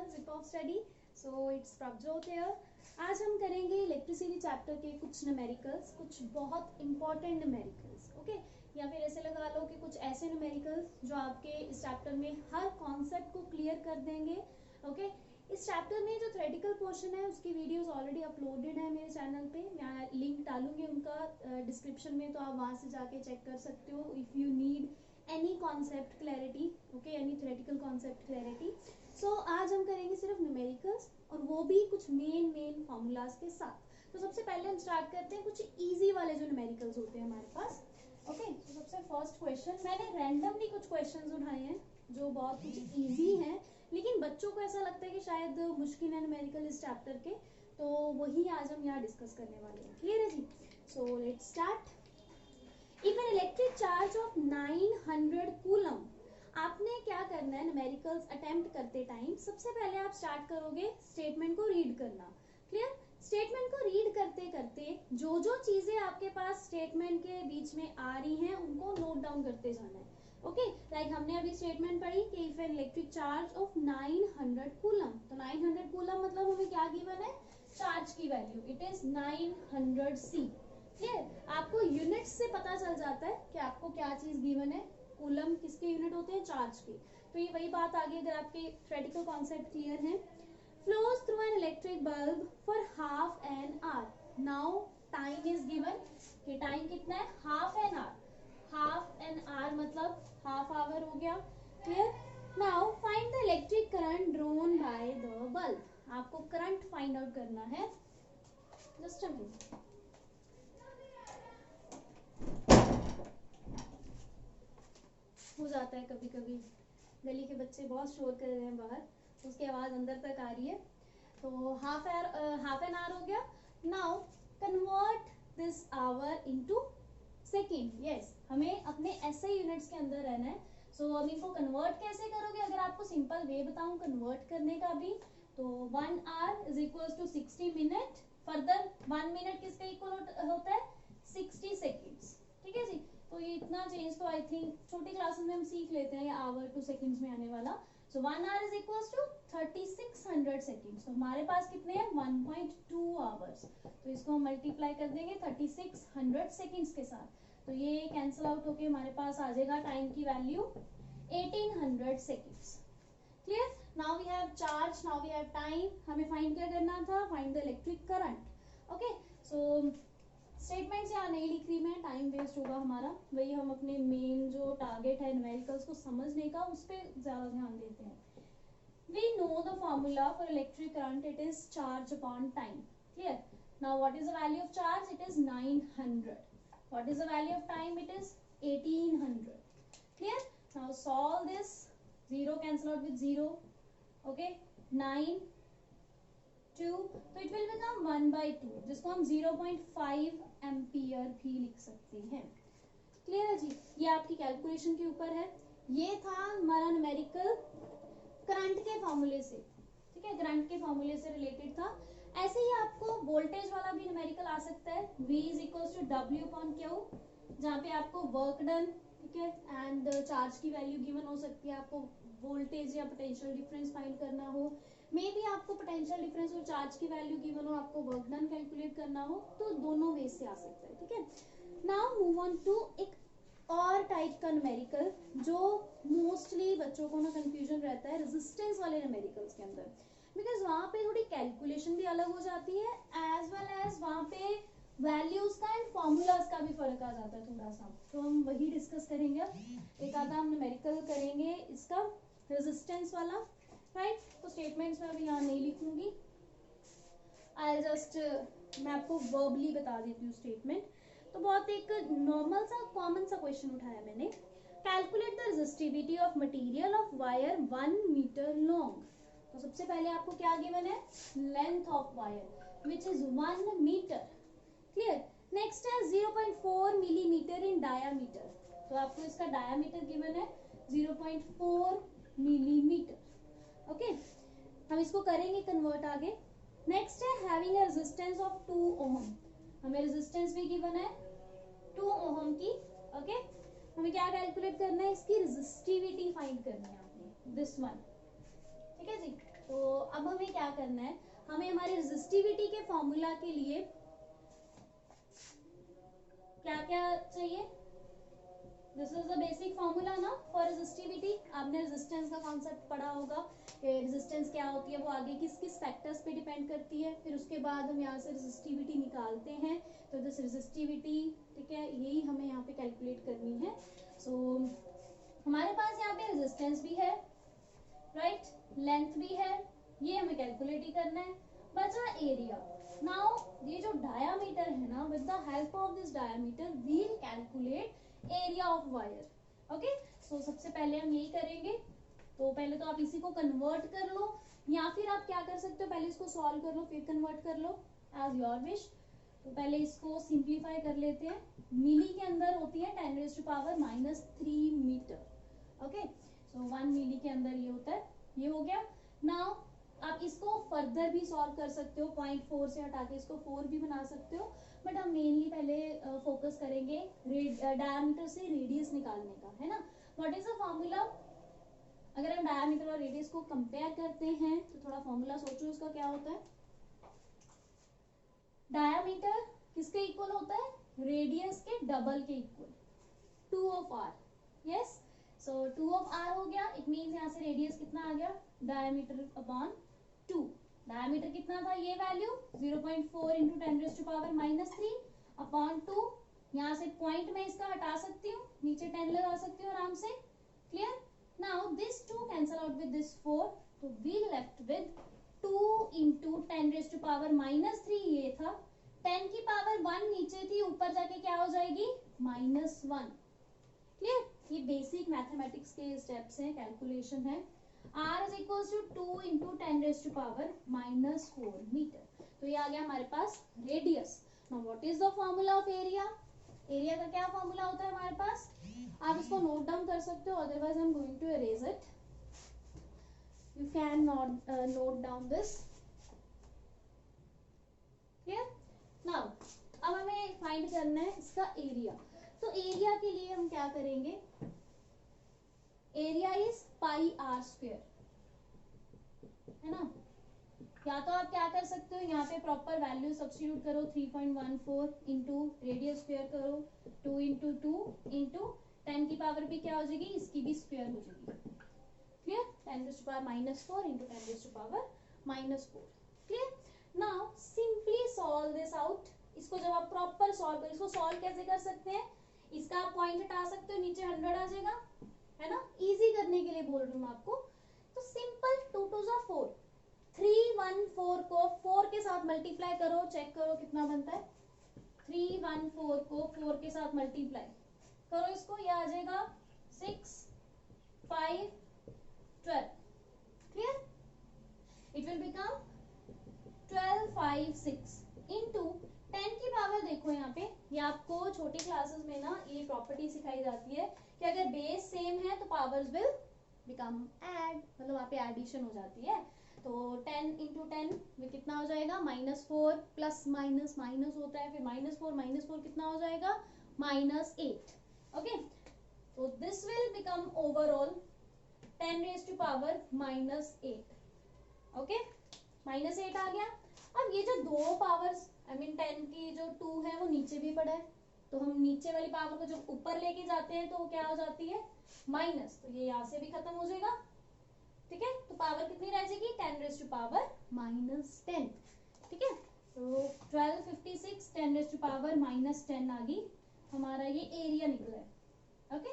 Channel zip of study. So it's Prabhjot here. आज हम करेंगे इलेक्ट्रिसिटी चैप्टर के कुछ न्यूमेरिकल्स, कुछ बहुत इंपॉर्टेंट न्यूमेरिकल्स, ओके। या फिर ऐसे लगा लो कि कुछ ऐसे न्यूमेरिकल्स जो आपके इस चैप्टर में हर कॉन्सेप्ट को क्लियर कर देंगे, ओके। इस चैप्टर में जो थ्योरेटिकल पोर्शन है उसकी वीडियोस ऑलरेडी अपलोडेड है मेरे चैनल पे, मैं लिंक डालूंगी उनका डिस्क्रिप्शन में, तो आप वहां से जाके चेक कर सकते हो if you need any concept clarity, okay, any theoretical concept clarity. So आज हम करेंगे सिर्फ न्यूमेरिकल्स और वो भी कुछ मेन फॉर्मूलाज के साथ। तो सबसे पहले हम स्टार्ट करते हैं कुछ इजी वाले जो न्यूमेरिकल्स होते हैं हमारे पास, ओके। तो सबसे फर्स्ट क्वेश्चन, मैंने रैंडमली कुछ क्वेश्चंस उठाए हैं जो बहुत कुछ इजी हैं, लेकिन बच्चों को ऐसा लगता है कि शायद मुश्किल है न्यूमेरिकल इस चैप्टर के, तो वही आज हम यहाँ डिस्कस करने वाले हैं। क्लियर है जी? So let's start. If an electric charge of 900 coulomb, आपने क्या करना है न्यूमेरिकल्स अटेम्प्ट करते टाइम, सबसे पहले आप स्टार्ट करोगे स्टेटमेंट को रीड करना। क्लियर? स्टेटमेंट को रीड करते करते जो जो चीजें आपके पास स्टेटमेंट के बीच में आ रही हैं उनको नोट डाउन करते जाना है, ओके। लाइक हमने अभी स्टेटमेंट पढ़ी कि if an electric charge of 900 coulomb, तो 900 कूलम मतलब हमें क्या गिवन है, चार्ज की value, it is 900 C. Clear? आपको यूनिट से पता चल जाता है कि आपको क्या चीज गिवन है, कूलम किसके यूनिट होते हैं, चार्ज के। तो ये वही बात आ गई अगर आपके थ्योरेटिकल कॉन्सेप्ट क्लियर है। Flows through an electric bulb for half an hour. Now time is given कि टाइम कितना है, half an hour. Half an hour मतलब हाफ आवर हो गया। Clear? Now find the electric current drawn by the bulb. आपको current find out करना है। Just a minute. हो जाता है कभी कभी, गली के बच्चे बहुत शोर कर रहे हैं बाहर, उसकी आवाज अंदर तक आ रही है। तो हाफ एन आवर हो गया। Now convert this our into second. Yes, हमें अपने ऐसे यूनिट्स के अंदर रहना है। सो अब इनको कन्वर्ट कैसे करोगे, अगर आपको सिंपल वे बताऊं कन्वर्ट करने का भी, तो 1 hour is equal to 60 minute. Further 1 minute किसके इक्वल होता है, 60 सेकेंड्स। ठीक है जी? तो ये इतना चेंज तो आई थिंक छोटी क्लासेस में हम सीख लेते हैं, आवर टू सेकेंड्स में आने वाला। So 1 hour is equal to 3600 seconds. तो हमारे पास कितने हैं, 1.2 आवर्स। तो इसको हम मल्टीप्लाई कर देंगे 3600 सेकेंड्स के साथ, तो ये कैंसिल आउट होके हमारे पास आ जाएगा टाइम की value 1800 seconds. Clear? Now we have charge, now we have time. हमें फाइंड क्या करना था, find the electric current, okay. So statements यहाँ नहीं लिख रही मैं, टाइम वेस्ट होगा हमारा, वही हम अपने मेन जो टारगेट है न्यूमेरिकल्स को समझने का उस पर ज्यादा ध्यान देते हैं। We know the formula for electric current, it is charge upon time. Clear? Now what is the value of charge, it is 900. What is the value of time, it is 1800. Clear? Now solve this, 0 cancel out with 0, okay, 9 2, तो it will become 1/2, जिसको हम 0.5 ampere भी लिख सकते हैं। Clear है जी? ये आपकी कैलकुलेशन के ऊपर है। ये था हमारा न्यूमेरिकल करंट के फॉर्मूले से, ठीक है, करंट के फॉर्मूले से रिलेटेड था। ऐसे ही आपको वोल्टेज वाला भी न्यूमेरिकल आ सकता है, V is equal to W/Q, जहाँ पे आपको वर्क डन, ठीक है, एंड चार्ज की वैल्यू गिवन हो सकती है, आपको वोल्टेज या पोटेंशियल डिफरेंस फाइंड करना हो, मे भी आपको पोटेंशियल डिफरेंस और चार्ज की वैल्यू गिवन हो, आपको वर्क डन कैलकुलेट करना हो, तो दोनों वे से आ सकता है, ठीक है। नाउ मूव ऑन टू एक और टाइप का न्यूमेरिकल जो मोस्टली बच्चों को ना कंफ्यूजन रहता है रेजिस्टेंस वाले न्यूमेरिकल्स के अंदर, बिकॉज वहां पे थोड़ी कैलकुलेशन भी अलग हो जाती है, एज वेल एज वहां पे वैल्यूज का एंड फॉर्मूलाज का भी फर्क आ जाता है थोड़ा सा। तो हम वही डिस्कस करेंगे अब। एक आधा हम न्यूमेरिकल करेंगे इसका रेजिस्टेंस वाला, राइट। तो स्टेटमेंट्स में अभी यहाँ नहीं लिखूंगी, आई जस्ट मैं आपको वर्बली बता देती हूँ स्टेटमेंट। तो बहुत एक नॉर्मल सा कॉमन सा क्वेश्चन उठाया मैंने, calculate the resistivity of material of wire 1 meter long. तो सबसे पहले आपको क्या गिवन है, length of wire which is 1 meter. Clear? Next है 0.4 मिलीमीटर इन डायामीटर, तो आपको इसका डायामीटर गिवन है 0.4 मिलीमीटर, ओके। हम इसको करेंगे कन्वर्ट आगे। नेक्स्ट है हैविंग अ रेजिस्टेंस ऑफ 2 ओम, हमें रेजिस्टेंस भी गिवन है 2 ओम की, ओके। हमें क्या कैलकुलेट करना है, इसकी रेजिस्टिविटी फाइंड करनी है आपने, दिस वन, ठीक है जी। तो अब हमें क्या करना है, हमें हमारे रेजिस्टिविटी के फॉर्मूला के लिए क्या क्या चाहिए। This is the basic formula ना फॉर रेजिस्टिविटी। आपने रेजिस्टेंस का कॉन्सेप्ट पढ़ा होगा, रेजिस्टेंस क्या होती है, वो आगे किस किस फैक्टर्स पे डिपेंड करती है। फिर उसके बाद हम यहाँ से रेजिस्टिविटी निकालते हैं, तो दिस रेजिस्टिविटी, ठीक है, यही हमें यहाँ पे कैलकुलेट करनी है। सो हमारे पास यहाँ पे रेजिस्टेंस भी है, राइट, लेंथ भी है, ये हमें कैलकुलेट ही करना है। बचा एरिया। नाउ ये जो डायामीटर है ना, with the help of this diameter we will calculate area of wire. Okay, so सबसे पहले हम यही करेंगे। तो पहले तो आप इसी को कन्वर्ट कर लो, या फिर आप क्या कर सकते हो, पहले इसको सॉल्व कर लो फिर कन्वर्ट कर लो, एज योर विश। तो पहले इसको सिंप्लीफाई कर लेते हैं। मिली के अंदर होती है 10⁻³ मीटर। ओके, सो 1 मिली के अंदर ये होता है, ये हो गया। नाउ आप इसको फर्दर भी सॉल्व कर सकते हो, 0.4 से हटा के इसको 4 भी बना सकते हो, बट हम मेनली पहले फोकस करेंगे डायमीटर से रेडियस निकालने का, है ना। What is the formula? अगर हम डायमीटर और रेडियस को कंपेयर करते हैं तो थोड़ा फॉर्मूला सोचो उसका क्या होता है। डायमीटर किसके इक्वल होता है? रेडियस के डबल के equal, 2 of R. Yes, so 2 of R हो गया। इट मीन्स यहाँ से रेडियस कितना आ गया? Diameter upon 2। डायमीटर कितना था? ये वैल्यू 0.4 इंटू 10⁻³ अपॉन 2। यहाँ से पॉइंट में इसका हटा सकती हूँ, नीचे 10 लगा सकती हूँ आराम से। Clear? Now this 2 cancel out with this 4, तो वी लेफ्ट विद 2 इंटू 10⁻³ ये था, 10 की पावर 1 नीचे थी, ऊपर जाके क्या हो जाएगी? -1। क्लियर? ये बेसिक मैथमेटिक्स के स्टेप्स हैं, कैलकुलेशन है। r is equal to 2 into 10⁻⁻4 metre. तो ये आ गया हमारे पास radius. Now what is the formula of area? Area का क्या फॉर्मूला होता है हमारे पास? आप इसको नोट डाउन कर सकते हो, otherwise I am going to erase it. You can not note down this. Clear? Now अब हमें फाइंड करना है इसका एरिया। तो एरिया के लिए हम क्या करेंगे? एरिया इज πr², है ना। या तो आप क्या कर सकते हो, यहाँ पे प्रॉपर वैल्यू सब्स्टिट्यूट करो, 3.14 इंटू रेडियस स्क्वायर करो, 2 इंटू 2 इंटू 10 की पावर भी क्या हो जाएगी? इसकी भी स्क्वायर हो जाएगी। Clear? 10⁻⁻4 into 10⁻⁻4। Clear? Now simply solve this out. इसको जब आप प्रॉपर सॉल्व करो, इसको सॉल्व कैसे कर सकते हैं? इसका आप पॉइंट हटा सकते हो, नीचे 100 आ जाएगा, है ना। इजी करने के लिए बोल रही हूँ आपको। तो सिंपल 2 2 जा 4, 314 को 4 के साथ मल्टीप्लाई करो, चेक करो कितना बनता है। 314 को 4 के साथ मल्टीप्लाई करो, इसको ये आ जाएगा 6 5 12। Clear? It will become 12 5 6 into 10 की पावर। देखो यहाँ पे, ये आपको छोटी क्लासेस में ना ये प्रॉपर्टी सिखाई जाती है कि अगर बेस सेम है तो पावर्स विल बिकम ऐड, मतलब वहाँ पे एडिशन हो जाती है। तो 10 इंटू 10 में कितना हो जाएगा? -4 प्लस माइनस माइनस होता है, फिर -4 कितना हो जाएगा? -8। ओके, तो this will become overall 10⁻⁻8। Okay, -8 आ गया। अब ये जो दो पावर्स, आई मीन 10 की जो 2 है वो नीचे भी पड़ा है, तो हम नीचे वाली पावर को जब ऊपर लेके जाते हैं तो वो क्या हो जाती है? माइनस। तो ये यहाँ से भी खत्म हो जाएगा, ठीक है। तो पावर कितनी रह जाएगी? 10⁻⁻10। ठीक है, तो 1256 10⁻⁻10 आ गई, हमारा ये एरिया निकला है। ओके,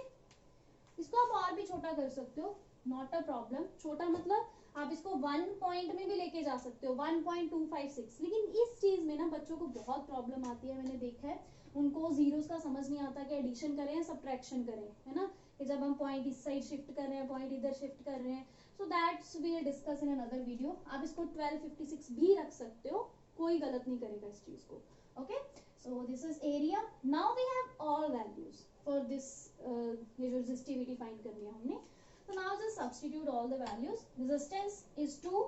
इसको आप और भी छोटा कर सकते हो, नॉट अ प्रॉब्लम। छोटा मतलब आप इसको 1 पॉइंट में भी लेके जा सकते हो, 1.256। लेकिन इस चीज में ना बच्चों को बहुत प्रॉब्लम आती है, मैंने देखा है। उनको जीरोस का समझ नहीं आता कि एडिशन करें या सब्ट्रैक्शन करें, है ना। कि जब हम पॉइंट इस साइड शिफ्ट कर रहे हैं, पॉइंट इधर शिफ्ट कर रहे हैं, so that's we will discuss in another video. आप इसको 1256 भी रख सकते हो, कोई गलत नहीं करेगा इस चीज को। Okay, so this is area. Now we have all values for this. ये जो रेजिस्टिविटी फाइंड करनी है हमने, तो now just substitute all the values. Resistance is 2,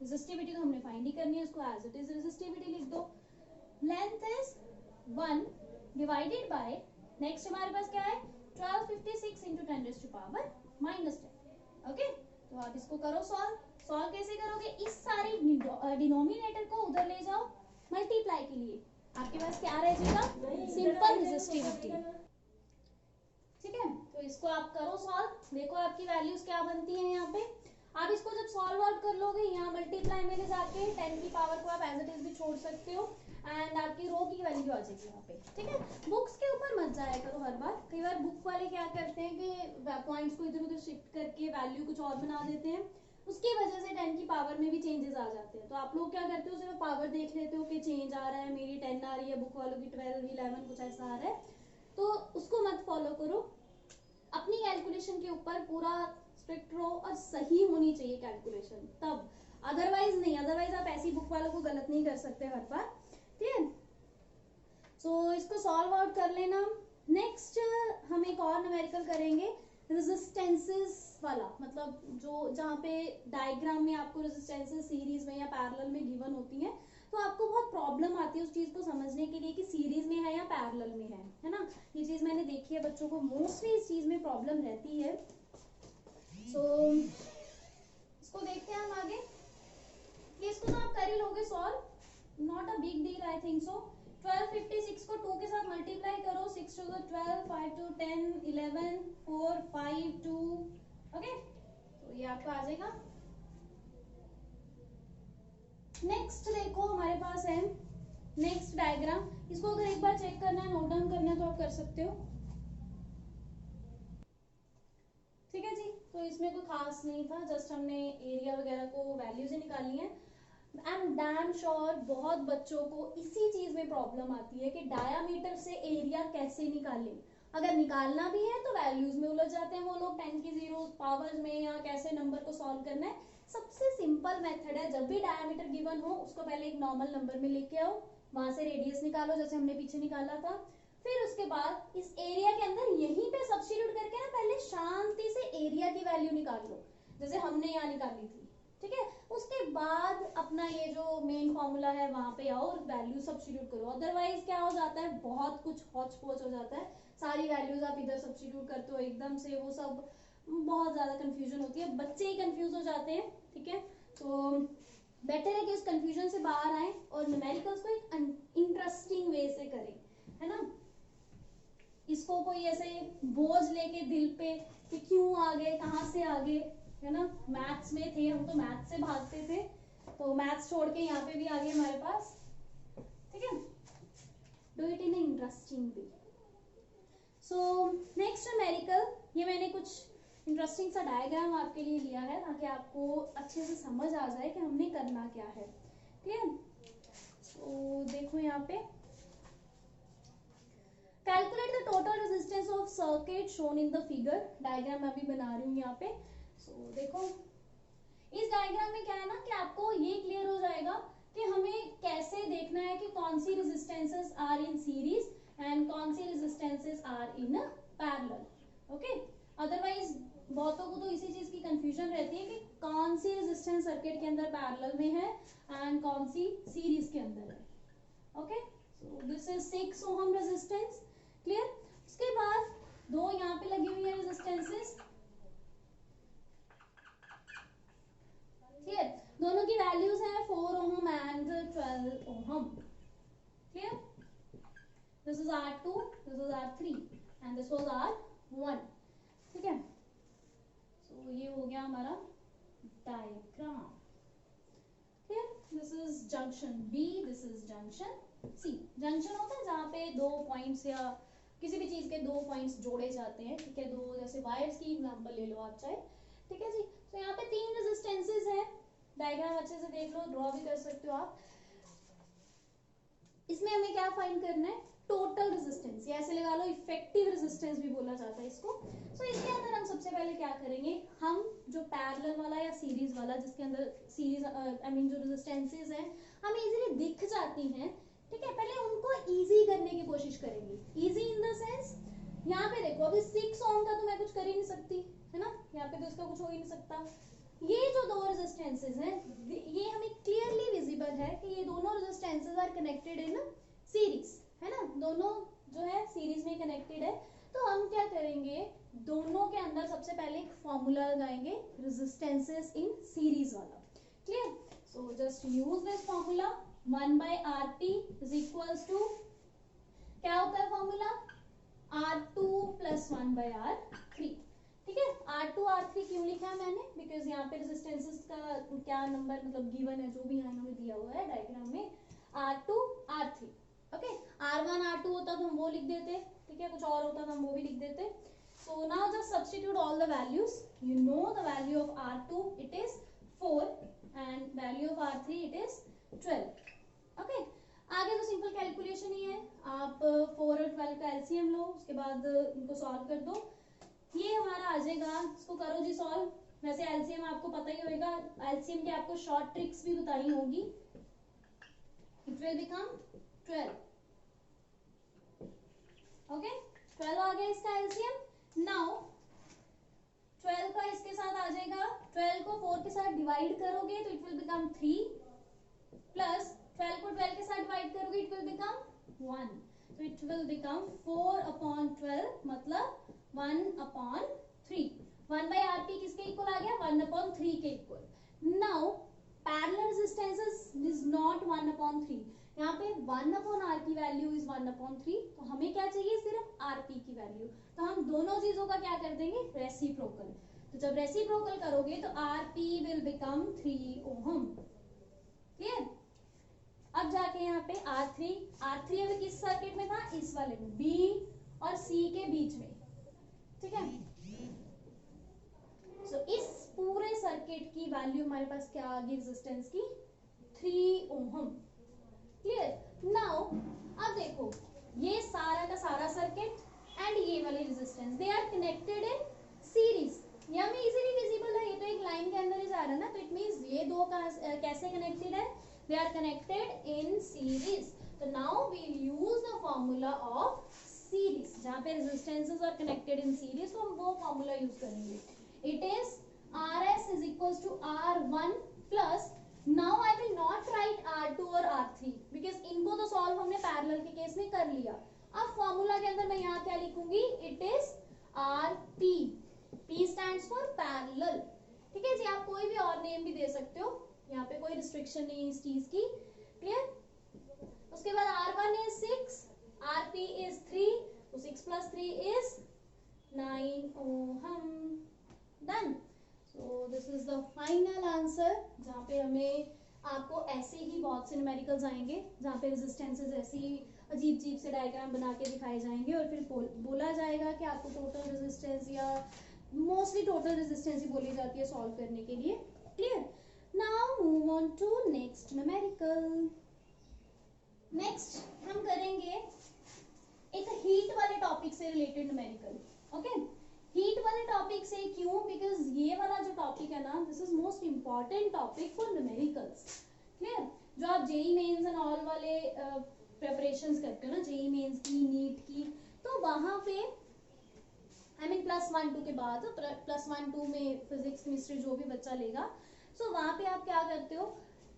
resistivity तो हमने फाइंड ही करनी है, इसको एज इट इज रेजिस्टिविटी लिख दो। Length is 1 divided by, next हमारे पास क्या है? 1256 इंटू 10⁻⁻10। ओके, तो आप इसको करो सॉल्व। सॉल्व कैसे करोगे, इस सारी डिनोमिनेटर को उधर ले जाओ मल्टीप्लाई के लिए, आपके पास क्या रह जाएगा, सिंपल रेजिस्टिविटी। ठीक है, तो इसको आप करो सॉल्व, देखो आपकी वैल्यूज क्या बनती है यहाँ पे। आप इसको जब सॉल्व आउट कर लोगे, यहाँ मल्टीप्लाई में ले जाके 10 की पावर को आप एज इट इज भी छोड़ सकते हो, एंड आपकी रो की वैल्यू आ जाएगी यहाँ पे। ठीक है, बुक्स के ऊपर मत जाया करो हर बार, कई बार बुक वाले क्या करते हैं कि पॉइंट्स को इधर उधर शिफ्ट करके वैल्यू कुछ और बना देते हैं, उसकी वजह से 10 की पावर में भी चेंजेस आ जाते हैं। तो आप लोग क्या करते हो, सिर्फ पावर देख लेते हो कि चेंज आ रहा है, मेरी 10 आ रही है, बुक वालों की 12, 11 कुछ ऐसा आ रहा है, तो उसको मत फॉलो करो। अपनी कैलकुलेशन के ऊपर पूरा स्ट्रिक्ट रहो और सही होनी चाहिए कैलकुलेशन, तब, अदरवाइज नहीं, अदरवाइज आप ऐसी बुक वालों को गलत नहीं कर सकते हर बार। ठीक है, सो इसको सॉल्व आउट कर लेना। नेक्स्ट हम एक और न्यूमेरिकल करेंगे, रेजिस्टेंसेस वाला, मतलब जो जहाँ पे डायग्राम में आपको रेजिस्टेंसेस सीरीज में या पैरेलल में गिवन होती हैं, तो आपको बहुत प्रॉब्लम आती है उस चीज को समझने के लिए कि सीरीज में है या पैरेलल में है ना। ये चीज मैंने देखी है, बच्चों को मोस्टली इस चीज में प्रॉब्लम रहती है। सो इसको देखते हैं हम आगे, ये इसको तो आप कर ही लोगे solve, not a big deal I think so. 1256 को 2 के साथ मल्टीप्लाई करो, 6 to the 12, 5 to 10, 11, 4, 5, 2, ओके, तो ये आपका आ जाएगा। नेक्स्ट देखो हमारे पास है नेक्स्ट डायग्राम, इसको अगर एक बार चेक करना है, नोट डाउन करना है तो आप कर सकते हो। ठीक है जी, तो इसमें कोई खास नहीं था, जस्ट हमने एरिया वगैरह को वैल्यूज ही निकाली है। आई एम डैम श्योर बहुत बच्चों को इसी चीज में प्रॉब्लम आती है कि डायामीटर से एरिया कैसे निकालें, अगर निकालना भी है तो वैल्यूज में उलझ जाते हैं वो लोग, 10 की जीरो पावर्स में, या कैसे नंबर को सॉल्व करना है। सबसे सिंपल मेथड है, जब भी डायामीटर गिवन हो उसको पहले एक नॉर्मल नंबर में लेके आओ, वहां से रेडियस निकालो जैसे हमने पीछे निकाला था, फिर उसके बाद इस एरिया के अंदर यहीं पे सब्स्टिट्यूट करके ना पहले शांति से एरिया की वैल्यू निकाल लो, जैसे हमने यहाँ निकाली थी। ठीक है, उसके बाद अपना ये जो मेन फॉर्मूला है वहां पे आओ और वैल्यू सब्स्टिट्यूट करो, अदरवाइज क्या हो जाता है, बहुत कुछ हौच पौच हो जाता है, सारी वैल्यूज आप इधर सब्स्टिट्यूट करते हो एकदम से, वो सब बहुत ज्यादा कंफ्यूजन होती है, बच्चे ही कंफ्यूज हो जाते हैं। ठीक है, तो बेटर है कि उस कंफ्यूजन से बाहर आए और न्यूमेरिकल्स को एक इंटरेस्टिंग वे से करें, है ना। इसको कोई ऐसे बोझ लेके दिल पे कि क्यों आ गए, कहाँ से आ गए, है ना, मैथ्स में थे हम तो मैथ्स से भागते थे, तो मैथ्स छोड़ के यहाँ पे भी आ गए हमारे पास। ठीक है, do it in interesting way. So next numerical, ये मैंने कुछ इंटरेस्टिंग सा डायग्राम आपके लिए लिया है ताकि आपको अच्छे से समझ आ जाए कि हमने करना क्या है। ठीक है, तो देखो यहाँ पे, calculate the total resistance of circuit shown in the figure, diagram मैं अभी बना रही हूँ यहाँ पे। सो देखो इस डायग्राम में क्या है ना कि आपको ये क्लियर हो जाएगा कि हमें कैसे देखना है कि कौन सी resistances are in series and कौन सी resistances are in parallel. Okay, otherwise बहुतों को तो इसी चीज की कंफ्यूजन रहती है कि कौन सी रेजिस्टेंस सर्किट के अंदर पैरेलल में है एंड कौन सी सीरीज के अंदर है। Okay, so this is 6 ohm resistance, clear. उसके बाद दो यहाँ पे लगी हुई है रेजिस्टेंसेस, क्लियर, दोनों की वैल्यूज है 4 ohm and 12 ohm, clear. This is R2, this is R3 and this was R1। ठीक है, सो ये हो गया हमारा diagram, clear. This is junction B, this is junction C। Junction होता है जहाँ पे दो पॉइंट्स या किसी भी चीज के दो पॉइंट्स जोड़े जाते हैं। ठीक है, दो जैसे वायर्स की एग्जांपल ले लो आप चाहे। ठीक है जी, तो यहाँ पे 3 रेजिस्टेंसेस हैं, डायग्राम अच्छे से देख लो, ड्रॉ भी कर सकते हो आप। इसमें हमें क्या फाइंड करना है, टोटल रेजिस्टेंस, या ऐसे लगा लो इफेक्टिव रेजिस्टेंस भी बोला जाता है इसको। सो इसके अंदर हम सबसे पहले क्या करेंगे, हम जो पैरेलल वाला या सीरीज वाला, जिसके अंदर सीरीज आई मीन जो रेजिस्टेंसेस हैं हमें इजीली दिख जाती हैं, ठीक है, पहले उनको इजी करने की कोशिश करेंगे। इजी इन द सेंस, यहाँ पे देखो अभी 6 ओम का तो मैं कुछ कर ही नहीं सकती, है ना, यहाँ पे तो इसका कुछ हो ही नहीं सकता। ये जो दो रेजिस्टेंसेस हैं ये हमें क्लियरली विजिबल है कि ये दोनों resistances are connected in series, है ना, दोनों जो है सीरीज में कनेक्टेड है। तो हम क्या करेंगे, दोनों के अंदर सबसे पहले एक फॉर्मूला लगाएंगे रेजिस्टेंसेस इन सीरीज वाला. Clear? So just use this formula. 1/RT is equals to, क्या होता है फॉर्मूला? R2 plus 1/R3. ठीक है, R2 R3 क्यों लिखा है मैंने? बिकॉज यहाँ पे रेजिस्टेंसेस का क्या नंबर मतलब गिवन है, जो भी यहाँ हमें दिया हुआ है डायग्राम में, R2 R3. Okay, R1 R2 होता तो हम वो लिख देते. ठीक है, कुछ और होता तो हम वो भी लिख देते. So now just substitute all the values. You know the value of R2 it is 4 and value of R3 it is 12. Okay. आगे तो सिंपल कैलकुलेशन ही है. आप 4 और 12 का एलसीएम लो, उसके बाद इनको सॉल्व कर दो. ये हमारा आ जाएगा. इसको करो जी सॉल्व. वैसे एलसीएम आपको पता ही होगा. एलसीएम की आपको शॉर्ट ट्रिक्स भी बताई होगी. It will become 12. Okay. 12 आ गया इसका एलसीएम. नाउ 12 का इसके साथ आ जाएगा. 12 को 4 के साथ डिवाइड करोगे तो इट विल बिकम 3 प्लस 12 को 12 के साथ डिवाइड करोगे इट विल बिकम 1. तो इट विल बिकम 4/12 मतलब 1/3. 1/RT किसके इक्वल आ गया? 1/3 के equal. Now parallel resistances is not 1/3. यहाँ पे 1/R की वैल्यू इज 1/3. तो हमें क्या चाहिए? सिर्फ RP की वैल्यू. तो हम दोनों चीजों का क्या कर देंगे? रेसिप्रोकल. तो जब रेसिप्रोकल करोगे तो RP will become 3 ohm. Clear? अब जाके यहाँ पे R3 अभी किस सर्किट में था? इस वाले में, B और C के बीच में. ठीक है, सो इस पूरे सर्किट की वैल्यू हमारे पास क्या आ गई रेजिस्टेंस की? 3 ओहम. क्लियर? नाउ अब देखो, ये सारा का सारा सर्किट एंड ये वाले resistance they are connected in series. ये हमें इजीली विजिबल है. ये तो एक लाइन के अंदर ही जा रहा है ना. तो इट मींस ये दो कैसे कनेक्टेड है? They are connected in series. तो now we use the formula of series. जहां पे resistances are connected in series तो हम वो फॉर्मूला यूज करेंगे. It is RS is equals to R1 plus, now I will not write R2 और R3 because इनको तो सॉल्व हमने पैरेलल के केस में कर लिया. अब फॉर्मूला के अंदर मैं यहाँ क्या लिखूंगी? It is RP. P stands for parallel. ठीक है जी, आप कोई भी और नेम भी दे सकते हो. यहाँ पे कोई रिस्ट्रिक्शन नहीं इस चीज की. क्लियर? उसके बाद R1 इज 6, RP इज 3, तो 6 plus 3 is 9 ohm. Done. So this is the final answer. जहाँ पे हमें आपको ऐसे ही बहुत से न्यूमेरिकल्स आएंगे जहाँ पे रेजिस्टेंसेस ऐसी अजीब अजीब से डायग्राम बना के दिखाए जाएंगे और फिर बोला जाएगा कि आपको टोटल रेजिस्टेंस या मोस्टली टोटल रेजिस्टेंस ही बोली जाती है सॉल्व करने के लिए. Clear? Now move on to next numerical. Next हम करेंगे एक हीट वाले टॉपिक से रिलेटेड न्यूमेरिकल. ओके, हीट वाले टॉपिक से क्यों? बिकॉज ये वाला जो टॉपिक है ना, this is most important topic for numericals. Clear? जो आप जेई मेंस एंड ऑल वाले प्रिपरेशंस करते हो ना, जेई मेंस की, नीट की, तो वहां पे आई मीन +1 2 के बाद, +1 2 में फिजिक्स केमिस्ट्री जो भी बच्चा लेगा, सो वहां पे आप क्या करते हो?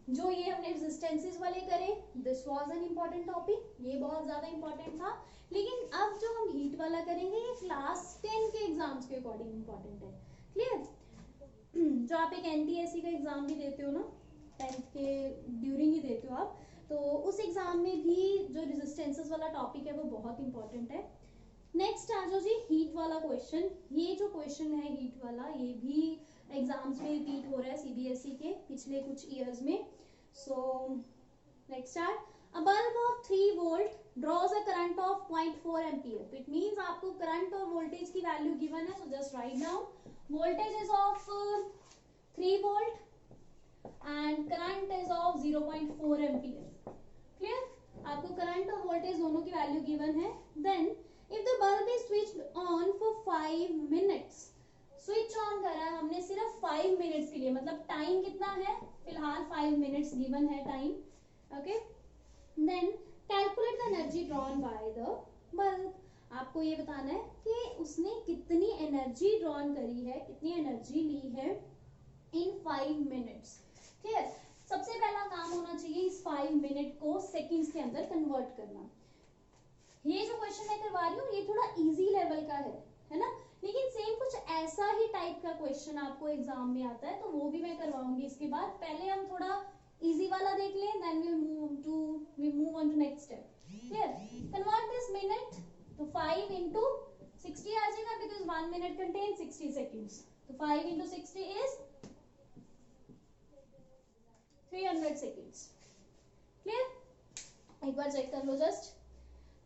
जो ये हमने रेजिस्टेंसेस वाले करे, this was an important topic. ये बहुत ज्यादा इंपॉर्टेंट था. लेकिन अब जो हम हीट वाला करेंगे ये क्लास 10 के एग्जाम्स के अकॉर्डिंग इंपॉर्टेंट है. क्लियर? जो आप एक NTSC का एग्जाम भी देते हो ना, 10th के ड्यूरिंग ही देते हो आप, तो उस एग्जाम में भी जो रेजिस्टेंसेस वाला टॉपिक है वो बहुत इंपॉर्टेंट है. नेक्स्ट आ जाओ जी, हीट वाला क्वेश्चन. ये जो क्वेश्चन है हीट वाला, ये भी एग्जाम्स में रिपीट हो रहा है CBSE के पिछले कुछ ईयर्स में. So let's start. A bulb of 3 volt draws a current of 0.4 ampere. तो इट मींस आपको करंट और वोल्टेज की वैल्यू गिवन है. So just write down. Voltage is of 3 volt and current is of 0.4 ampere. Clear? आपको current और voltage दोनों की value given है. Then if the bulb is switched on for 5 minutes, switch on करा है हमने सिर्फ 5 मिनट्स के लिए, मतलब टाइम कितना है? फिलहाल 5 मिनट्स गिवन है time. Okay, then calculate the energy drawn by the bulb. आपको ये बताना है कि उसने कितनी एनर्जी ड्रॉन करी है, कितनी एनर्जी ली है इन 5 मिनट्स. क्लियर? सबसे पहला काम होना चाहिए इस 5 मिनट को सेकेंड्स के अंदर कन्वर्ट करना. ये जो क्वेश्चन मैं करवा रही हूँ ये थोड़ा इजी लेवल का है ना. लेकिन सेम कुछ ऐसा ही टाइप का क्वेश्चन आपको एग्जाम में आता है, तो वो भी मैं करवाऊंगी इसके बाद। पहले हम थोड़ा इजी वाला देख लें, then we move on to next step. Clear? Convert this minute to 5 into 60 आ जाएगा, बिकॉज 1 minute contains 60 seconds। तो 5 into 60 is 300 seconds। क्लियर? एक बार चेक कर लो जस्ट,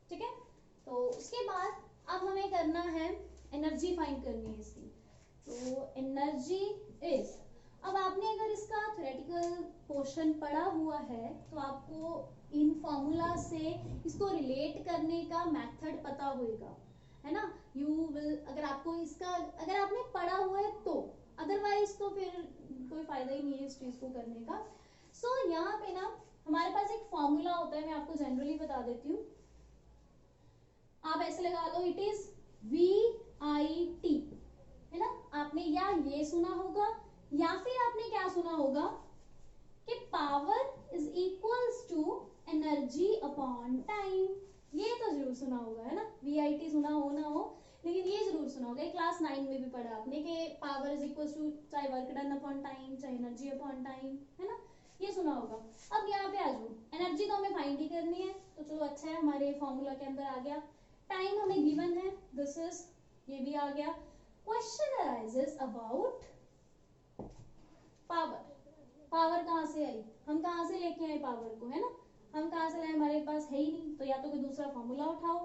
ठीक है। तो उसके बाद अब हमें करना है एनर्जी फाइंड करनी है इसकी। तो एनर्जी इज, अब आपने अगर इसका थ्योरेटिकल पोर्शन पढ़ा हुआ है तो आपको इन फॉर्मूला से इसको रिलेट करने का मेथड पता होगा, है ना। यू विल, अगर आपको इसका, अगर आपने पढ़ा हुआ है तो, अदरवाइज तो फिर कोई फायदा ही नहीं है इस चीज को करने का। सो यहाँ पे ना हमारे पास एक फॉर्मूला होता है, मैं आपको जनरली बता देती हूँ। आप ऐसे लगा लो, इट इज VIT, है ना। आपने या ये सुना होगा या फिर आपने क्या सुना होगा कि power is equals to energy upon time. ये तो जरूर सुना होगा, है ना। VIT सुना हो ना हो, लेकिन ये जरूर सुना होगा। क्लास 9 में भी पढ़ा आपने कि पावर इज इक्वल्स टू चाहे वर्क डन अपॉन टाइम, चाहे एनर्जी अपॉन टाइम, है ना, ये सुना होगा। अब यहाँ पे आ जाओ, एनर्जी तो हमें फाइंड ही करनी है, तो चलो अच्छा है हमारे फॉर्मूला के अंदर आ गया। टाइम हमें गिवन है, दिस इज, ये भी आ गया। Question arises about power. Power कहाँ से आई, हम कहाँ से लेके आए पावर को, है ना। हम कहाँ से लाए, हमारे पास है ही नहीं, तो या तो कोई दूसरा फॉर्मूला उठाओ।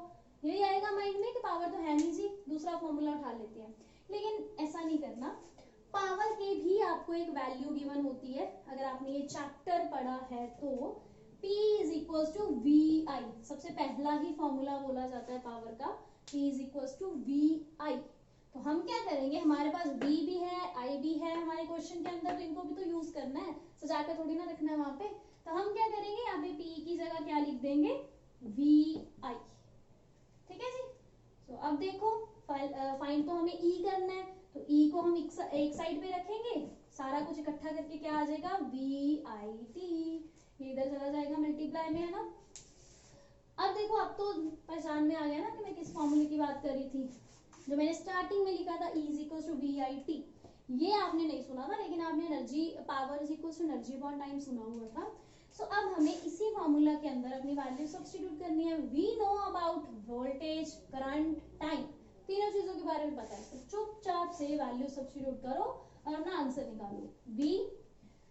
यही आएगा माइंड में कि पावर तो है नहीं जी, दूसरा फॉर्मूला उठा लेते हैं। लेकिन ऐसा नहीं करना। पावर की भी आपको एक वैल्यू गिवन होती है, अगर आपने ये चैप्टर पढ़ा है तो। P is equals to VI, सबसे पहला ही फॉर्मूला बोला जाता है पावर का, P is equals to VI। तो हम क्या करेंगे, हमारे पास V भी है, I भी है हमारे क्वेश्चन के अंदर, तो इनको भी तो यूज करना है, सजा कर थोड़ी ना रखना है वहां पे। तो हम क्या करेंगे, यहाँ पे P की जगह क्या लिख देंगे, VI, ठीक है जी। तो अब देखो, फाइंड तो हमें E करना है, तो E को हम एक साइड पे रखेंगे, सारा कुछ इकट्ठा करके क्या आ जाएगा, VIT। ये इधर चला जाएगा मल्टीप्लाई में, है ना। अब देखो, अब तो पहचान में आ गया ना कि मैं किस फॉर्मूले की बात कर रही थी, जो मैंने स्टार्टिंग में लिखा था, E is equals to VIT। ये आपने नहीं सुना था, लेकिन आपने energy, power is equals to energy upon time सुना हुआ था। सो अब हमें इसी फॉर्मूला के अंदर अपनी वैल्यू सब्स्टिट्यूट करनी है। We know about voltage, current, time, तीनों चीजों के बारे में पता है, तो चुपचाप से वैल्यू सब्स्टिट्यूट करो और अपना आंसर निकालो। V,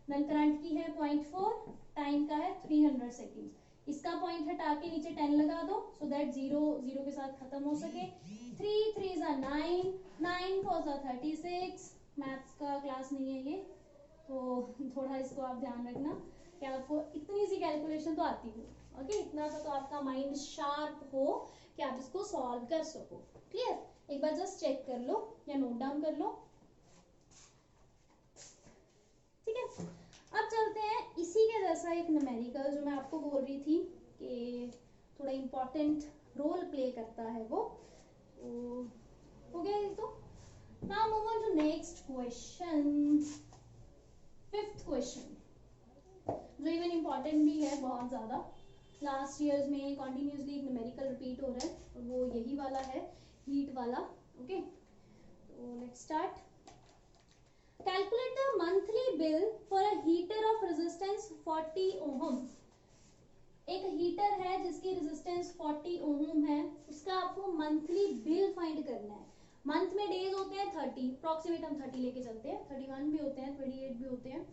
देन करंट की है 0.4, टाइम का है 300 सेकेंड। इसका पॉइंट हटा के नीचे 10 लगा दो, सो दैट 0 0 के साथ खत्म हो सके। 3 3 9, 9 4 36। मैथ्स का क्लास नहीं है ये, तो थोड़ा इसको आप ध्यान रखना कि आपको इतनी सी कैलकुलेशन तो आती हो, ओके। इतना सा तो आपका माइंड शार्प हो कि आप इसको सॉल्व कर सको। क्लियर? एक बार जस्ट चेक कर लो या नोट डाउन कर लो, ठीक है। अब चलते हैं इसी के जैसा एक न्यूमेरिकल, जो मैं आपको बोल रही थी कि थोड़ा इम्पोर्टेंट रोल प्ले करता है वो, तो हो गया ये तो। Now move on to next question, fifth question, जो इवन इम्पोर्टेंट भी है बहुत ज्यादा। लास्ट ईयर्स में कॉन्टिन्यूसली एक न्यूमेरिकल रिपीट हो रहा है, और वो यही वाला है, हीट वाला, ओके। तो let's start. Calculate the monthly bill for a heater of resistance 40 ohm। एक हीटर है जिसकी रेजिस्टेंस 40 ओम है, उसका आपको मंथली बिल फाइंड करना है। मंथ में डेज होते हैं 30, अप्रोक्सीमेट हम 30 लेके चलते हैं, 31 भी होते हैं, 28 भी होते हैं।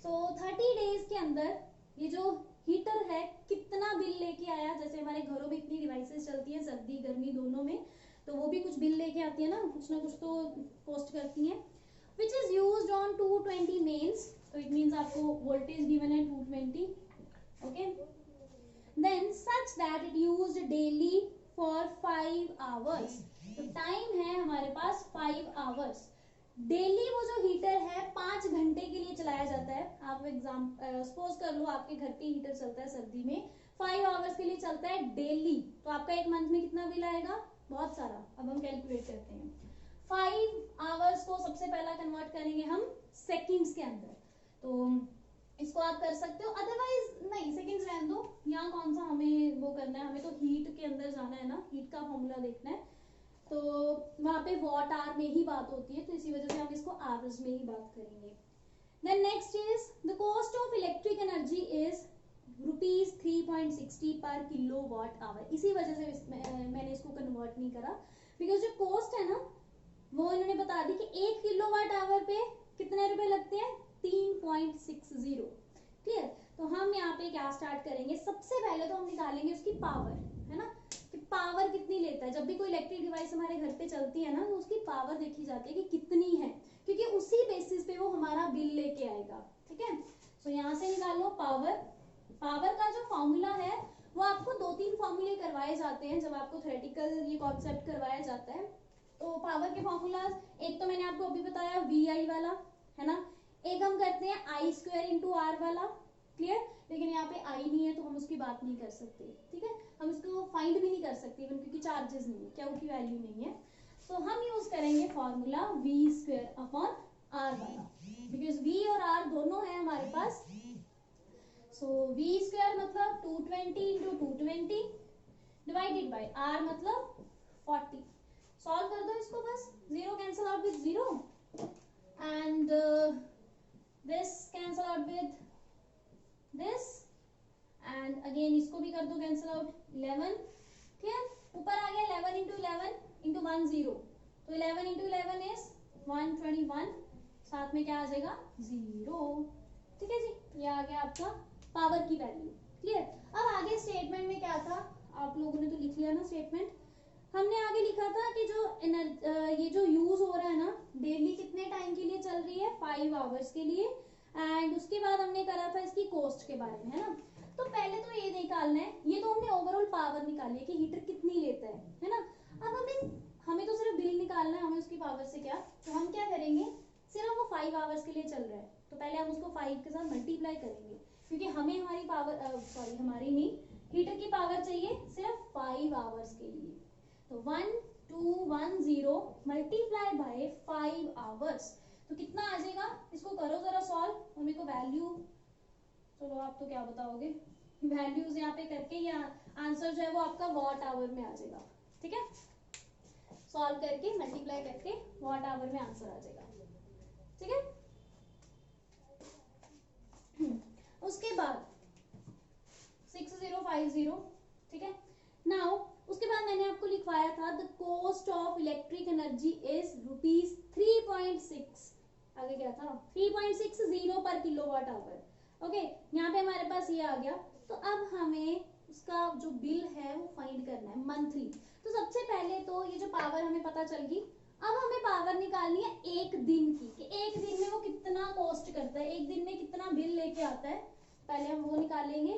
तो 30 डेज के अंदर ये जो हीटर है कितना बिल लेके आया। जैसे हमारे घरों में इतनी डिवाइसेस चलती हैं, सर्दी गर्मी दोनों में, तो वो भी कुछ बिल लेके आती है ना कुछ तो पोस्ट करती हैं। Which is used on 220 mains, so it means आपको voltage given है 220, okay, then such that it used daily for 5 hours। तो टाइम है हमारे पास 5 hours। डेली वो जो हीटर है 5 घंटे के लिए चलाया जाता है। आप सपोज कर लो आपके घर पे हीटर चलता है सर्दी में, 5 आवर्स के लिए चलता है डेली, तो आपका एक मंथ में कितना बिल आएगा, बहुत सारा। अब हम कैलकुलेट करते हैं। 5 आवर्स को सबसे पहला कन्वर्ट करेंगे हम सेकंड्स के अंदर, तो इसको आप कर सकते हो, अदरवाइज नहीं, सेकंड्स रहने दो। यहाँ कौन सा हमें वो करना है, हमें तो हीट के अंदर जाना है ना, हीट का फॉर्मूला देखना है। तो वहां पे वॉट आवर में ही बात होती है, तो इसी वजह से हम इसको आवर्स में ही बात करेंगे। Then next is the cost of electric energy is ₹3.60 पर किलो वॉट आवर। इसी वजह से मैंने इसको कन्वर्ट नहीं करा, बिकॉज जो कॉस्ट है ना वो इन्होंने बता दी कि 1 किलोवाट आवर पे कितने रुपए लगते हैं, 3.60। क्लियर। तो हम यहाँ पे क्या स्टार्ट करेंगे, सबसे पहले तो हम निकालेंगे उसकी पावर, है ना, कि पावर कितनी लेता है। जब भी कोई इलेक्ट्रिक डिवाइस हमारे घर पे चलती है ना, तो उसकी पावर देखी जाती है कि कितनी है, क्योंकि उसी बेसिस पे वो हमारा बिल लेके आएगा। ठीक है, तो यहाँ से निकालो पावर। पावर का जो फॉर्मूला है वो आपको 2-3 फॉर्मूले करवाए जाते हैं जब आपको थ्योरेटिकल ये कॉन्सेप्ट करवाया जाता है। तो पावर के फॉर्मूला एक तो मैंने आपको अभी बताया VI वाला, है ना, एक हम करते हैं I² × R वाला। क्लियर। लेकिन यहाँ पे I नहीं है तो हम उसकी बात नहीं कर सकते। ठीक है, हम इसको फाइंड भी नहीं कर सकते इवन, क्योंकि चार्जेस नहीं है, क्या की वैल्यू नहीं है। तो हम यूज करेंगे फॉर्मूला V²/R वाला, बिकॉज V और R दोनों है हमारे पास। सो V² मतलब 220 × 220 डिवाइडेड बाय R मतलब 40। सॉल्व कर दो इसको, बस 0 cancel out with 0 and this cancel out with this and again इसको भी कर दो कैंसल आउट। 11 क्लियर। ऊपर आ गया 11 × 11 × 1 0, तो 11 × 11 इज 121, साथ में क्या आ जाएगा 0। ठीक है जी, ये आ गया आपका पावर की वैल्यू। क्लियर। अब आगे स्टेटमेंट में क्या था, आप लोगों ने तो लिख लिया ना स्टेटमेंट। हमने आगे लिखा था कि जो ये जो यूज हो रहा है ना डेली कितने टाइम के लिए चल रही है, 5 आवर्स के लिए। एंड उसके बाद हमने करा था इसकी कॉस्ट के बारे में, है ना। तो पहले तो ये निकालना है, ये तो हमने ओवरऑल पावर निकाली है कि हीटर कितनी लेता है ना। अब हमें तो सिर्फ बिल निकालना है, हमें उसकी पावर से क्या। तो हम क्या करेंगे, सिर्फ वो 5 आवर्स के लिए चल रहा है तो पहले हम उसको 5 के साथ मल्टीप्लाई करेंगे, क्योंकि हमें हमारी पावर सॉरी हमारी नहीं, हीटर की पावर चाहिए सिर्फ 5 आवर्स के लिए। तो 1210 मल्टीप्लाई बाय 5 आवर्स, तो कितना आ जाएगा, इसको करो जरा सॉल्व और मेरे को वैल्यू, चलो आप तो क्या बताओगे, वैल्यूज यहाँ पे करके या आंसर जो है वो आपका वॉट आवर में आ जाएगा। ठीक है, सॉल्व करके मल्टीप्लाई करके वॉट आवर में आंसर आ जाएगा। ठीक है, उसके बाद 6050। ठीक है, नाउ उसके बाद मैंने आपको लिखवाया था the cost of electric energy is ₹3.6। आगे क्या था, 3.60 पर किलोवाट आवर। ओके, यहाँ पे हमारे पास ये आ गया। तो अब हमें उसका जो बिल है वो फाइंड करना है मंथली। तो सबसे पहले तो ये जो पावर हमें पता चल गई, अब हमें पावर निकालनी है एक दिन की, कि एक दिन में वो कितना कॉस्ट करता है, एक दिन में कितना बिल लेके आता है, पहले हम वो निकालेंगे।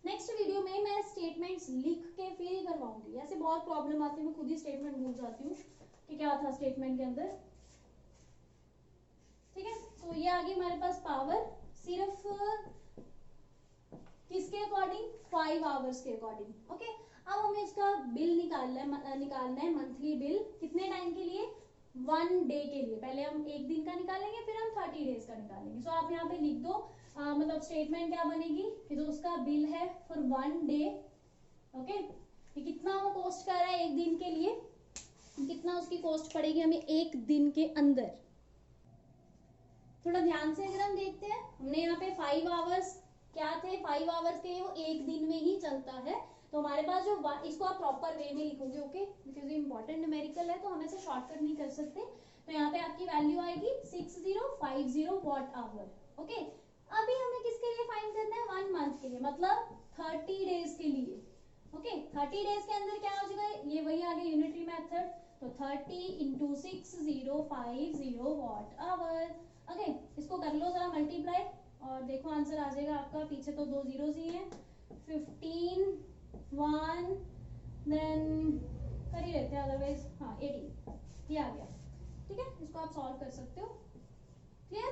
नेक्स्ट वीडियो में मैं स्टेटमेंट्स लिख के फिर ही करवाऊंगी, ऐसे बहुत प्रॉब्लम आती है, मैं खुद ही स्टेटमेंट भूल जाती हूँ कि क्या था स्टेटमेंट के अंदर। ठीक है, तो ये आ गई हमारे पास पावर, सिर्फ किसके अकॉर्डिंग, 5 आवर्स के अकॉर्डिंग। ओके, अब हमें इसका बिल निकालना है मंथली बिल, कितने टाइम के लिए, 1 डे के लिए। पहले हम एक दिन का निकालेंगे, फिर हम 30 डेज का निकालेंगे। सो आप यहाँ पे लिख दो, मतलब स्टेटमेंट क्या बनेगी कि जो उसका बिल है फॉर 1 डे। ओके, कि कितना वो कॉस्ट कर रहा है एक दिन के लिए, कितना उसकी कॉस्ट पड़ेगी हमें एक दिन के अंदर। थोड़ा ध्यान से अगर हम देखते हैं, हमने यहाँ पे 5 आवर्स क्या थे, 5 आवर्स के वो एक दिन में ही चलता है। तो हमारे पास जो इसको आप प्रॉपर वे में लिखोगे, ओके, बिकॉज ये इंपॉर्टेंट न्यूमेरिकल है तो हम ऐसे शॉर्टकट नहीं कर सकते। तो यहाँ पे आपकी वैल्यू आएगी 6050 वॉट आवर। ओके, अभी हमें किसके लिए फाइंड करना है, 1 मंथ के लिए, मतलब 30 डेज के लिए। ओके, 30 डेज के अंदर क्या हो जाएगा, ये वही आ गया यूनिटरी मेथड। तो 30 × 6050 वॉट आवर। ओके, इसको कर लो जरा मल्टीप्लाई और देखो आंसर आ जाएगा आपका, पीछे तो 2 जीरोस ही हैं, 15 1 देन कर ही लेते हैं, अदरवाइज हाँ 18 ये आ गया। ठीक है, इसको आप सॉल्व कर सकते हो। क्लियर।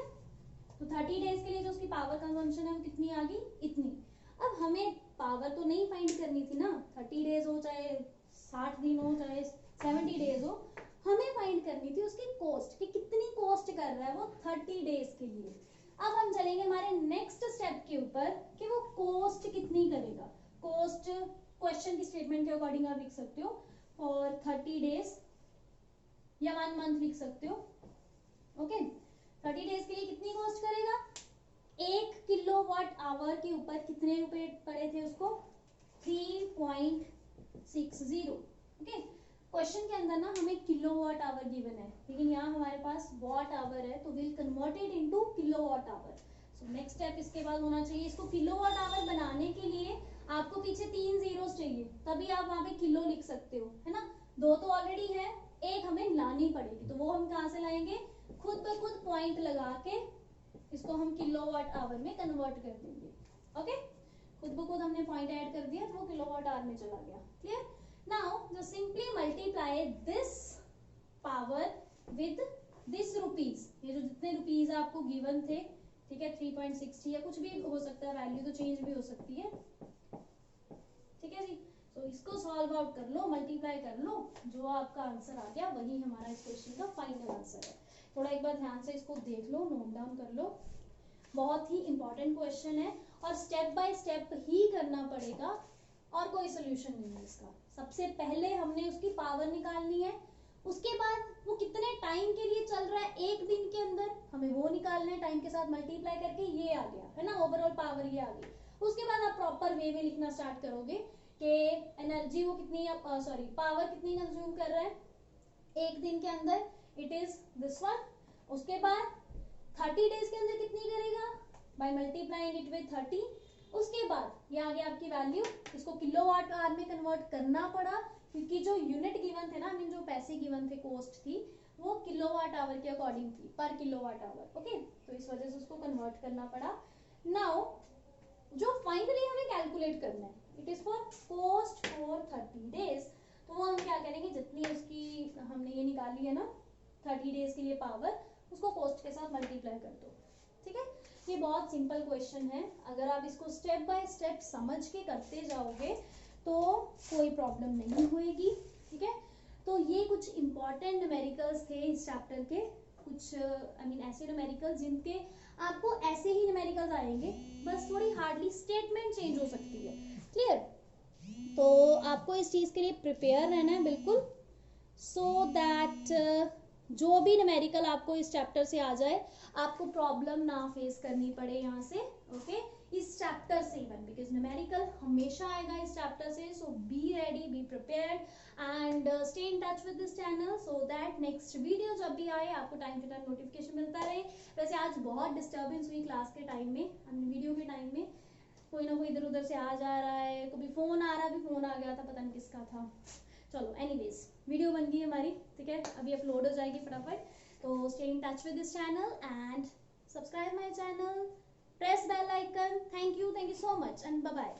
तो 30 डेज के लिए जो उसकी पावर कंजम्पशन है वो कितनी आ गई, इतनी। अब हमें पावर तो नहीं फाइंड करनी थी ना, 30 डेज हो चाहे 60 दिन हो चाहे 70 डेज हो, हमें फाइंड करनी थी उसकी कॉस्ट, कि कितनी कॉस्ट कर रहा है वो 30 डेज के लिए। अब हम चलेंगे हमारे नेक्स्ट स्टेप के ऊपर कि वो कॉस्ट कितनी करेगा। कॉस्ट क्वेश्चन की स्टेटमेंट के अकॉर्डिंग आप लिख सकते हो, फॉर 30 डेज या 1 मंथ लिख सकते हो। ओके 30 डेज के लिए कितनी कॉस्ट करेगा, 1 किलोवाट आवर के ऊपर कितने रुपए पड़े थे उसको, 3.60। ओके क्वेश्चन के अंदर ना हमें किलोवाट आवर गिवन है, लेकिन यहाँ हमारे पास वॉट आवर है, तो will convert it into kilowatt hour. So next step इसके बाद होना चाहिए, इसको किलोवाट आवर बनाने के लिए आपको पीछे 3 जीरोस चाहिए, तभी आप वहां पे किलो लिख सकते हो, है ना। 2 तो ऑलरेडी है, एक हमें लानी पड़ेगी, तो वो हम कहाँ से लाएंगे, खुद ब खुद पॉइंट लगा के इसको हम किलोवाट आवर में कन्वर्ट कर देंगे। ओके खुद ब खुद हमने पॉइंट ऐड कर दिया, तो वो किलोवाट आवर में चला गया। Clear. Now just simply multiply this power with this rupees, ये जो जितने रुपीज आपको गिवन थे, ठीक है 3.60 या कुछ भी हो सकता है, वैल्यू तो चेंज भी हो सकती है, ठीक है जी। तो इसको सॉल्व आउट कर लो, मल्टीप्लाई कर लो, जो आपका आंसर आ गया वही हमारा इस क्वेश्चन का फाइनल आंसर है। थोड़ा एक बार ध्यान से इसको देख लो, नोट डाउन कर लो, बहुत ही इंपॉर्टेंट क्वेश्चन है और स्टेप बाय स्टेप ही करना पड़ेगा, और कोई सोल्यूशन नहीं है इसका। सबसे पहले हमने उसकी पावर निकालनी है, उसके बाद वो कितने टाइम के लिए चल रहा है, 1 दिन के अंदर हमें वो निकालना है, टाइम के साथ मल्टीप्लाई करके ये आ गया, है ना, ओवरऑल पावर ये आ गई। उसके बाद आप प्रॉपर वे में लिखना स्टार्ट करोगे कि एनर्जी वो कितनी, सॉरी पावर कितनी कंज्यूम कर रहा है 1 दिन के अंदर, इट इज दिस वन। उसके बाद 30 डेज के अंदर कितनी करेगा, बाय मल्टीप्लाइंग इट विद 30। उसके बाद ये आ गया आपकी वैल्यू, इसको किलोवाट आवर में कन्वर्ट करना पड़ा, क्योंकि जो यूनिट गिवन थे ना, मीन जो पैसे गिवन थे, कॉस्ट थी, वो किलोवाट आवर के अकॉर्डिंग थी, पर किलोवाट आवर। ओके तो इस वजह से उसको कन्वर्ट करना पड़ा। नाउ जो फाइनली हमें कैलकुलेट करना है, it is for cost for 30 days, तो वो हम क्या करेंगे, जितनी उसकी हमने ये निकाली है ना 30 डेज के लिए पावर, उसको कॉस्ट के साथ मल्टीप्लाई कर दो। ठीक है, ये बहुत सिंपल क्वेश्चन है, अगर आप इसको स्टेप बाय स्टेप समझ के करते जाओगे तो कोई प्रॉब्लम नहीं होएगी। ठीक है, तो ये कुछ इंपॉर्टेंट न्यूमेरिकल्स थे इस चैप्टर के, कुछ ऐसे न्यूमेरिकल्स जिनके आपको ऐसे ही न्यूमेरिकल्स आएंगे, बस थोड़ी हार्डली स्टेटमेंट चेंज हो सकती है। क्लियर, तो आपको इस चीज के लिए प्रिपेयर रहना है बिल्कुल, सो दैट जो भी न्यूमेरिकल आपको इस चैप्टर से आ जाए, आपको प्रॉब्लम ना फेस करनी पड़े यहाँ से। ओके इस चैप्टर से इवन, बिकॉज न्यूमेरिकल हमेशा आएगा इस चैप्टर से, so be ready, be prepared and stay in touch with this channel, so that next video जब भी आए आपको टाइम टू टाइम नोटिफिकेशन मिलता रहे। वैसे आज बहुत डिस्टर्बेंस हुई क्लास के टाइम में, वीडियो के टाइम में कोई ना कोई इधर उधर से आ जा रहा है, कभी फोन आ रहा है, भी फोन आ गया था, पता नहीं किसका था। चलो एनीवेज वीडियो बन गई हमारी, ठीक है, अभी अपलोड हो जाएगी फटाफट, तो stay in touch with this channel and subscribe my channel, press bell icon. Thank you so much and bye bye.